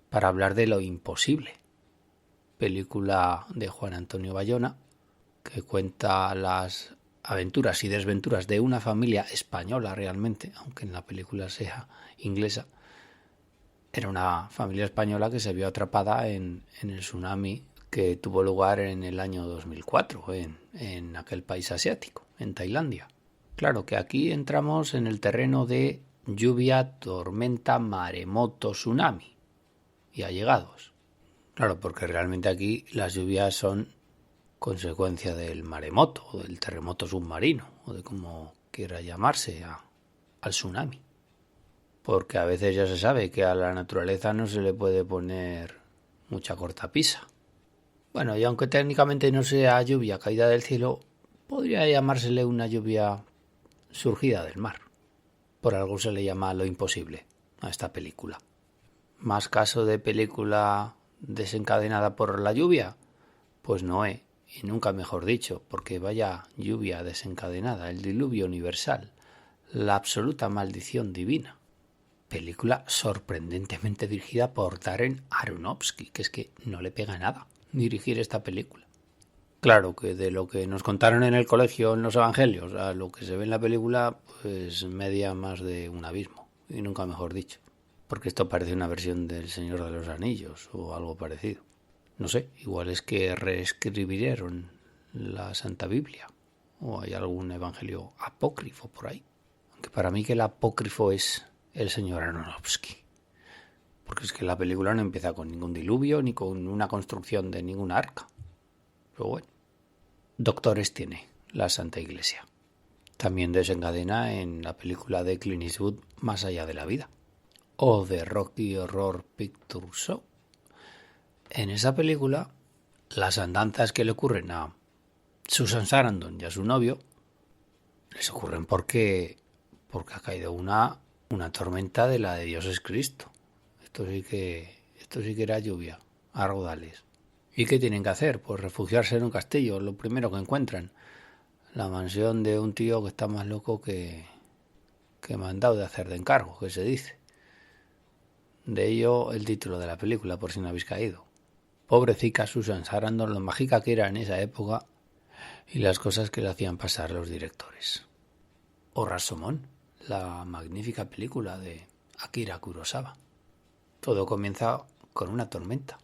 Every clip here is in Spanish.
para hablar de Lo imposible, película de Juan Antonio Bayona que cuenta las aventuras y desventuras de una familia española realmente, aunque en la película sea inglesa. Era una familia española que se vio atrapada en el tsunami que tuvo lugar en el año 2004 en aquel país asiático, en Tailandia. Claro que aquí entramos en el terreno de lluvia, tormenta, maremoto, tsunami y allegados. Claro, porque realmente aquí las lluvias son consecuencia del maremoto o del terremoto submarino o de como quiera llamarse al tsunami. Porque a veces ya se sabe que a la naturaleza no se le puede poner mucha cortapisa. Bueno, y aunque técnicamente no sea lluvia caída del cielo, podría llamársele una lluvia surgida del mar. Por algo se le llama Lo imposible a esta película. ¿Más caso de película desencadenada por la lluvia? Pues Noé, y nunca mejor dicho, porque vaya lluvia desencadenada, el diluvio universal, la absoluta maldición divina. Película sorprendentemente dirigida por Darren Aronofsky, que es que no le pega nada dirigir esta película. Claro que de lo que nos contaron en el colegio, en los evangelios, a lo que se ve en la película, pues media más de un abismo, y nunca mejor dicho. Porque esto parece una versión del Señor de los Anillos o algo parecido. No sé, igual es que reescribieron la Santa Biblia o hay algún evangelio apócrifo por ahí. Aunque para mí que el apócrifo es el señor Aronofsky. Porque es que la película no empieza con ningún diluvio ni con una construcción de ninguna arca. Pero bueno, doctores tiene la Santa Iglesia. También desencadena en la película de Clint Eastwood Más allá de la vida o de Rocky Horror Picture Show. En esa película, las andanzas que le ocurren a Susan Sarandon y a su novio les ocurren porque ha caído una tormenta de la de Dios es Cristo. Esto sí que era lluvia a raudales. ¿Y qué tienen que hacer? Pues refugiarse en un castillo, lo primero que encuentran. La mansión de un tío que está más loco que mandado de hacer de encargo, que se dice. De ello el título de la película, por si no habéis caído. Pobrecita Susan Sarandon, lo mágica que era en esa época y las cosas que le hacían pasar los directores. O Rashomon, la magnífica película de Akira Kurosawa. Todo comienza con una tormenta.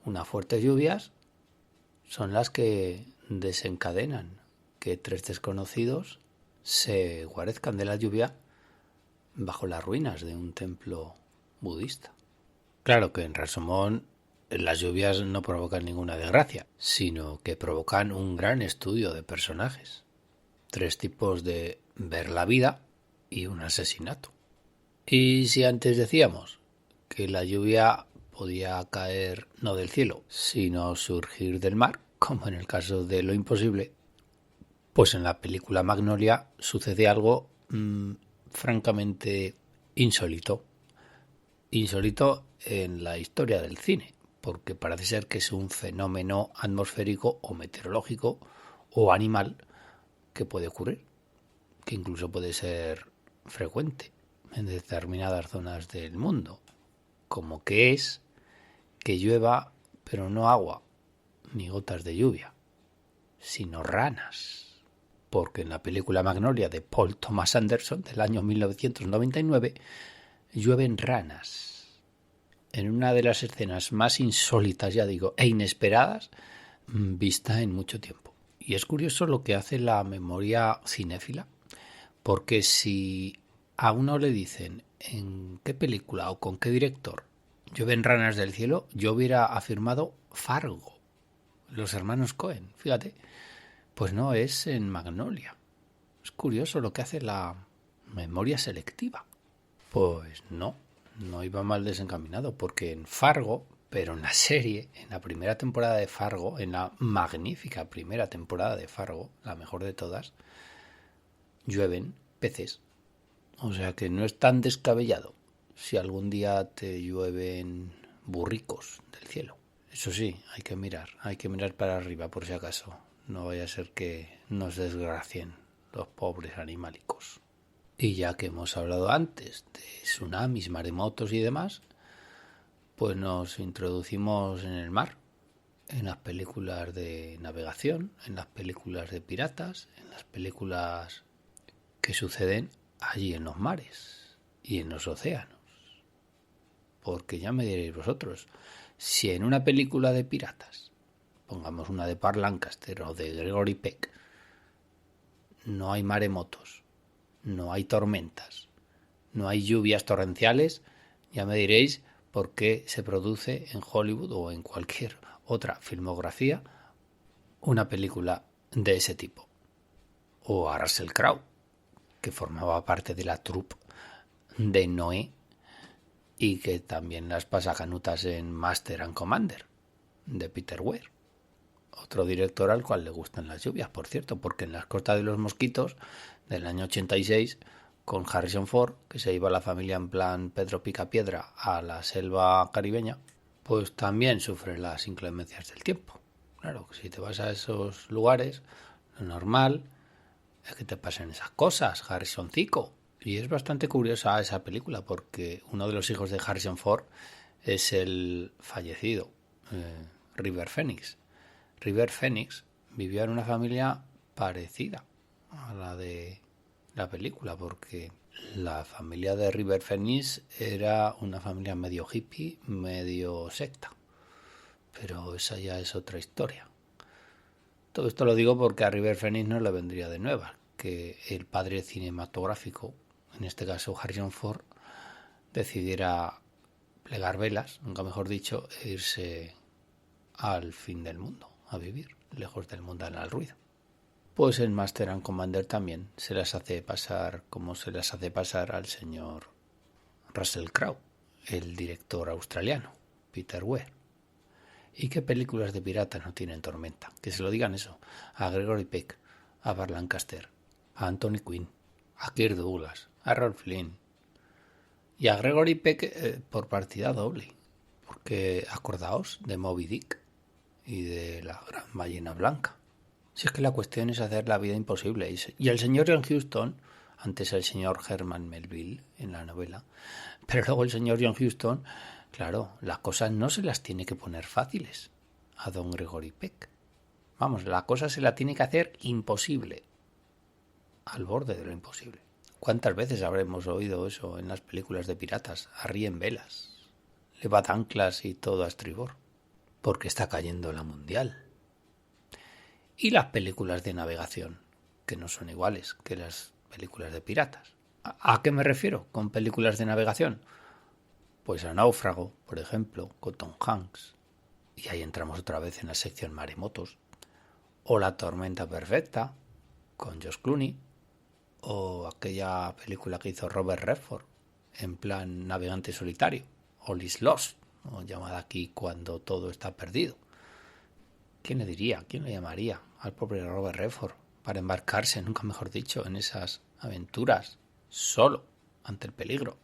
Unas fuertes lluvias son las que desencadenan que tres desconocidos se guarezcan de la lluvia bajo las ruinas de un templo budista. Claro que en Rashomon las lluvias no provocan ninguna desgracia, sino que provocan un gran estudio de personajes. 3 tipos de ver la vida y un asesinato. Y si antes decíamos que la lluvia podía caer no del cielo, sino surgir del mar, como en el caso de Lo imposible, pues en la película Magnolia sucede algo francamente insólito. Insólito en la historia del cine, porque parece ser que es un fenómeno atmosférico o meteorológico o animal que puede ocurrir, que incluso puede ser frecuente en determinadas zonas del mundo, como que es que llueva, pero no agua, ni gotas de lluvia, sino ranas. Porque en la película Magnolia de Paul Thomas Anderson del año 1999 llueven ranas. En una de las escenas más insólitas, ya digo, e inesperadas, vista en mucho tiempo. Y es curioso lo que hace la memoria cinéfila, porque si a uno le dicen en qué película o con qué director llueven ranas del cielo, yo hubiera afirmado Fargo, los hermanos Coen, fíjate. Pues no, es en Magnolia. Es curioso lo que hace la memoria selectiva. Pues no iba mal desencaminado, porque en Fargo, pero en la serie, en la primera temporada de Fargo, en la magnífica primera temporada de Fargo, la mejor de todas, llueven peces. O sea que no es tan descabellado si algún día te llueven burricos del cielo. Eso sí, hay que mirar para arriba por si acaso. No vaya a ser que nos desgracien los pobres animalicos. Y ya que hemos hablado antes de tsunamis, maremotos y demás, pues nos introducimos en el mar, en las películas de navegación, en las películas de piratas, en las películas que suceden allí en los mares y en los océanos. Porque ya me diréis vosotros, si en una película de piratas, pongamos una de Parr Lancaster o de Gregory Peck, no hay maremotos, no hay tormentas, no hay lluvias torrenciales, ya me diréis por qué se produce en Hollywood o en cualquier otra filmografía una película de ese tipo. O a Russell Crowe, que formaba parte de la troupe de Noé y que también las pasa canutas en Master and Commander, de Peter Weir. Otro director al cual le gustan las lluvias, por cierto, porque en Las Costas de los Mosquitos, del año 86, con Harrison Ford, que se iba la familia en plan Pedro Picapiedra a la selva caribeña, pues también sufre las inclemencias del tiempo. Claro, que si te vas a esos lugares, lo normal es que te pasen esas cosas, Harrisoncico. Y es bastante curiosa esa película porque uno de los hijos de Harrison Ford es el fallecido River Phoenix. River Phoenix vivió en una familia parecida a la de la película porque la familia de River Phoenix era una familia medio hippie, medio secta. Pero esa ya es otra historia. Todo esto lo digo porque a River Phoenix no le vendría de nuevas que el padre cinematográfico, en este caso Harrison Ford, decidiera plegar velas, nunca mejor dicho, e irse al fin del mundo, a vivir, lejos del mundanal ruido. Pues en Master and Commander también se las hace pasar como se las hace pasar al señor Russell Crowe, el director australiano, Peter Weir. ¿Y qué películas de piratas no tienen tormenta? Que se lo digan eso a Gregory Peck, a Parr Lancaster, a Anthony Quinn, a Kirk Douglas, a Rolf Flynn y a Gregory Peck por partida doble, porque acordaos de Moby Dick y de la gran ballena blanca. Si es que la cuestión es hacer la vida imposible. Y el señor John Huston, antes el señor Herman Melville en la novela, pero luego el señor John Huston, claro, las cosas no se las tiene que poner fáciles a don Gregory Peck. Vamos, la cosa se la tiene que hacer imposible, al borde de lo imposible. ¿Cuántas veces habremos oído eso en las películas de piratas? Arríen velas, levad anclas y todo a estribor, porque está cayendo la mundial. Y las películas de navegación, que no son iguales que las películas de piratas. ¿A qué me refiero con películas de navegación? Pues a Náufrago, por ejemplo, con Tom Hanks. Y ahí entramos otra vez en la sección maremotos. O La tormenta perfecta, con George Clooney. O aquella película que hizo Robert Redford, en plan navegante solitario. All is Lost, o llamada aquí Cuando todo está perdido. ¿Quién le diría? ¿Quién le llamaría al pobre Robert Redford para embarcarse, nunca mejor dicho, en esas aventuras solo ante el peligro,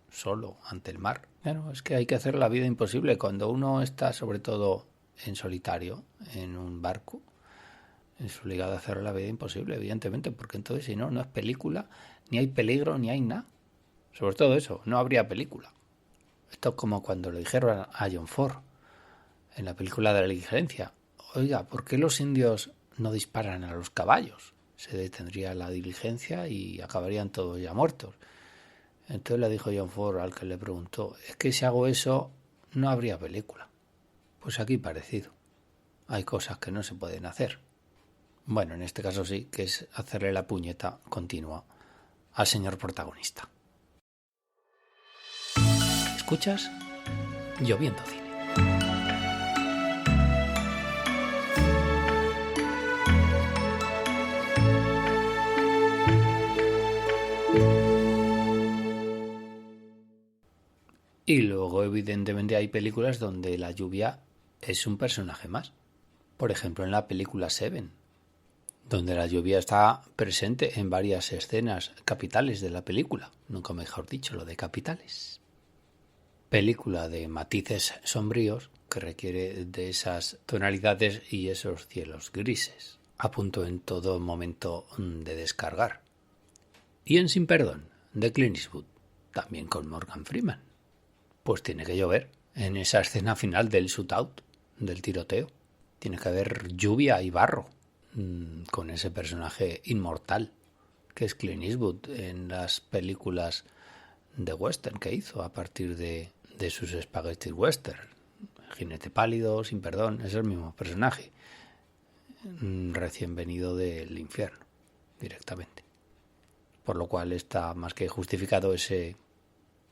solo ante el mar? Claro, es que hay que hacer la vida imposible cuando uno está sobre todo en solitario, en un barco. Es obligado a hacer la vida imposible, evidentemente, porque entonces si no, no es película, ni hay peligro, ni hay nada. Sobre todo eso, no habría película. Esto es como cuando le dijeron a John Ford en la película de La diligencia: oiga, ¿por qué los indios no disparan a los caballos? Se detendría la diligencia y acabarían todos ya muertos. Entonces le dijo John Ford al que le preguntó: es que si hago eso, no habría película. Pues aquí parecido. Hay cosas que no se pueden hacer. Bueno, en este caso sí, que es hacerle la puñeta continua al señor protagonista. ¿Escuchas? Lloviendo Cine. Y luego, evidentemente, hay películas donde la lluvia es un personaje más. Por ejemplo, en la película Seven, donde la lluvia está presente en varias escenas capitales de la película. Nunca mejor dicho, lo de capitales. Película de matices sombríos que requiere de esas tonalidades y esos cielos grises, a punto en todo momento de descargar. Y en Sin Perdón, de Clint Eastwood, también con Morgan Freeman. Pues tiene que llover en esa escena final del shootout, del tiroteo. Tiene que haber lluvia y barro con ese personaje inmortal que es Clint Eastwood en las películas de western que hizo a partir de sus spaghetti western. Jinete pálido, sin perdón, es el mismo personaje, recién venido del infierno directamente. Por lo cual está más que justificado ese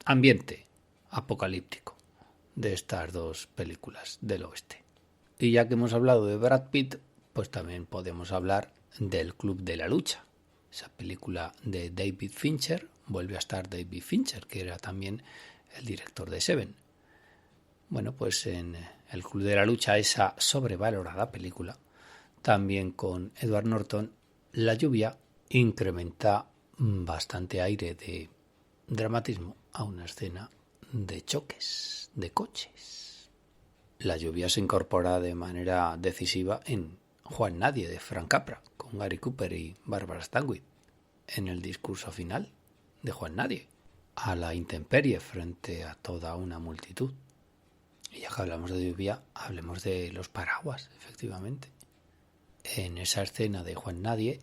ambiente apocalíptico de estas dos películas del oeste. Y ya que hemos hablado de Brad Pitt, pues también podemos hablar del Club de la Lucha. Esa película de David Fincher, vuelve a estar David Fincher, que era también el director de Seven. Bueno, pues en el Club de la Lucha, esa sobrevalorada película, también con Edward Norton, la lluvia incrementa bastante aire de dramatismo a una escena de choques de coches. La lluvia se incorpora de manera decisiva en Juan Nadie de Frank Capra, con Gary Cooper y Barbara Stanwyck, en el discurso final de Juan Nadie, a la intemperie frente a toda una multitud. Y ya que hablamos de lluvia, hablemos de los paraguas, efectivamente. En esa escena de Juan Nadie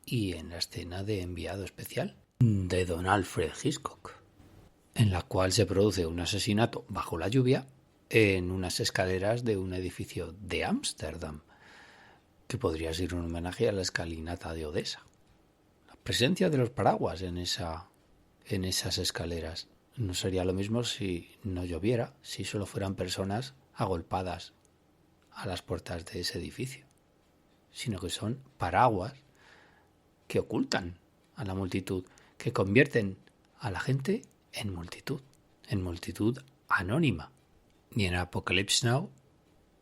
y en la escena de Enviado Especial de Don Alfred Hitchcock, en la cual se produce un asesinato bajo la lluvia en unas escaleras de un edificio de Ámsterdam, que podría ser un homenaje a la escalinata de Odessa. La presencia de los paraguas en esas escaleras no sería lo mismo si no lloviera, si solo fueran personas agolpadas a las puertas de ese edificio, sino que son paraguas que ocultan a la multitud, que convierten a la gente en multitud anónima. Y en Apocalypse Now,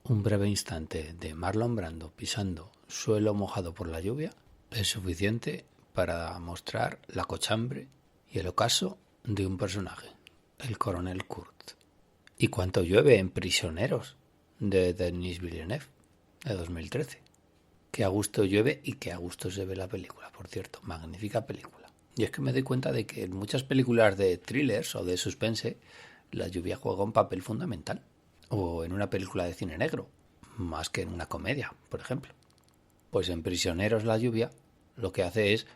un breve instante de Marlon Brando pisando suelo mojado por la lluvia es suficiente para mostrar la cochambre y el ocaso de un personaje, el coronel Kurtz. Y cuánto llueve en Prisioneros, de Denis Villeneuve, de 2013. Qué a gusto llueve y qué a gusto se ve la película, por cierto, magnífica película. Y es que me doy cuenta de que en muchas películas de thrillers o de suspense la lluvia juega un papel fundamental. O en una película de cine negro, más que en una comedia, por ejemplo. Pues en Prisioneros la lluvia lo que hace es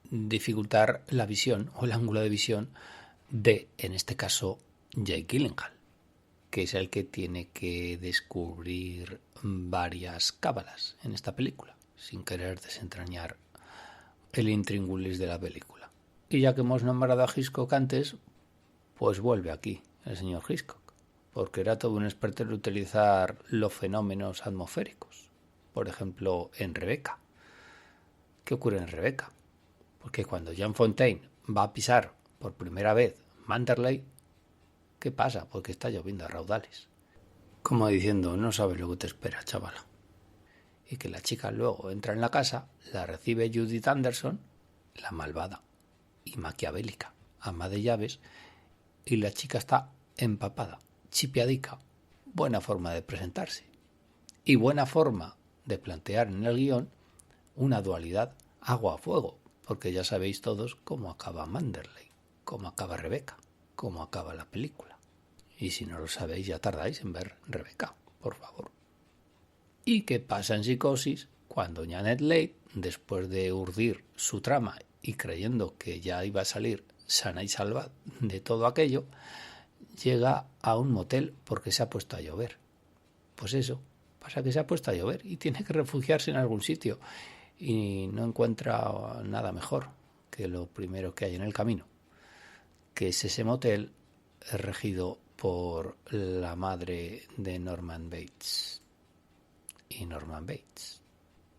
dificultar la visión o el ángulo de visión de, en este caso, Jake Gyllenhaal, que es el que tiene que descubrir varias cábalas en esta película, sin querer desentrañar el intríngulis de la película. Y ya que hemos nombrado a Hitchcock antes, pues vuelve aquí el señor Hitchcock, porque era todo un experto en utilizar los fenómenos atmosféricos. Por ejemplo, en Rebecca. ¿Qué ocurre en Rebecca? Porque cuando Jean Fontaine va a pisar por primera vez Manderley, ¿qué pasa? Porque está lloviendo a raudales. Como diciendo, no sabes lo que te espera, chavala. Y que la chica luego entra en la casa, la recibe Judith Anderson, la malvada y maquiavélica ama de llaves, y la chica está empapada, chipiadica. Buena forma de presentarse. Y buena forma de plantear en el guión una dualidad agua-fuego, porque ya sabéis todos cómo acaba Manderley, cómo acaba Rebecca, cómo acaba la película. Y si no lo sabéis, ya tardáis en ver Rebecca, por favor. ¿Y qué pasa en Psicosis cuando Janet Leigh, después de urdir su trama y creyendo que ya iba a salir sana y salva de todo aquello, llega a un motel porque se ha puesto a llover? Pues eso, pasa que se ha puesto a llover y tiene que refugiarse en algún sitio y no encuentra nada mejor que lo primero que hay en el camino, que es ese motel regido por la madre de Norman Bates y Norman Bates.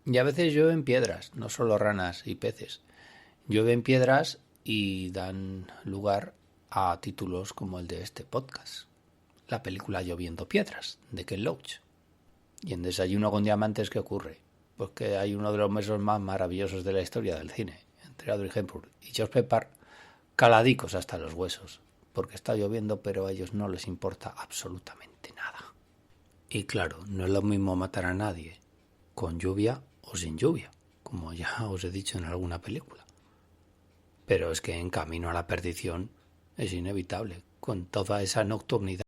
Y a veces llueven piedras, no solo ranas y peces. Llueven piedras y dan lugar a títulos como el de este podcast, la película Lloviendo Piedras, de Ken Loach. Y en Desayuno con Diamantes, ¿qué ocurre? Pues que hay uno de los besos más maravillosos de la historia del cine, entre Audrey Hepburn y Josh Pepper, caladicos hasta los huesos, porque está lloviendo, pero a ellos no les importa absolutamente nada. Y claro, no es lo mismo matar a nadie con lluvia o sin lluvia, como ya os he dicho en alguna película. Pero es que en Camino a la Perdición es inevitable, con toda esa nocturnidad